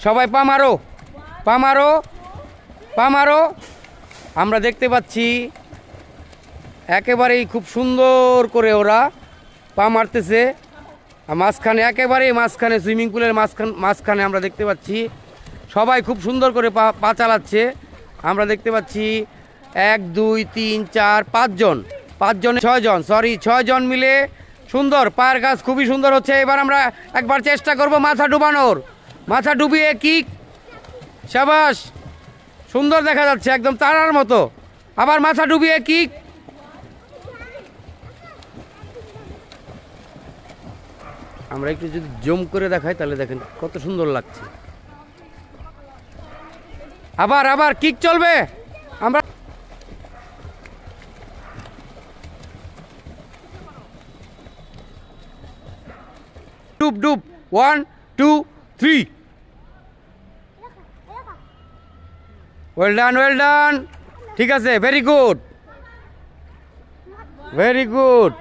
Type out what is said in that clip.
সবাই পা মারো, পা মারো, পা মারো। আমরা দেখতে পাচ্ছি একেবারেই খুব সুন্দর করে ওরা পা মারতেছে। মাঝখানে একেবারেই মাঝখানে সুইমিং পুলের মাঝখানে আমরা দেখতে পাচ্ছি সবাই খুব সুন্দর করে পা চালাচ্ছে। আমরা দেখতে পাচ্ছি 1 2 3 4 5 জন, 5 জন 6 জন, সরি 6 জন মিলে সুন্দর পায়ের কাজ খুবই সুন্দর হচ্ছে। এবার আমরা একবার চেষ্টা করব মাথা ডুবানোর, মাথা ডুবিয়ে কিক। শাবাশ, সুন্দর দেখা যাচ্ছে একদম তারার মতো। আবার মাথা ডুবিয়ে কিক। আমরা একটু যদি জুম করে দেখাই তাহলে দেখেন কত সুন্দর লাগছে। আবার আবার কিক চলবে। আমরা ডুব ডুব 1 2 3। Well done, well done. ঠিক আছে, ভেরি গুড, ভেরি গুড।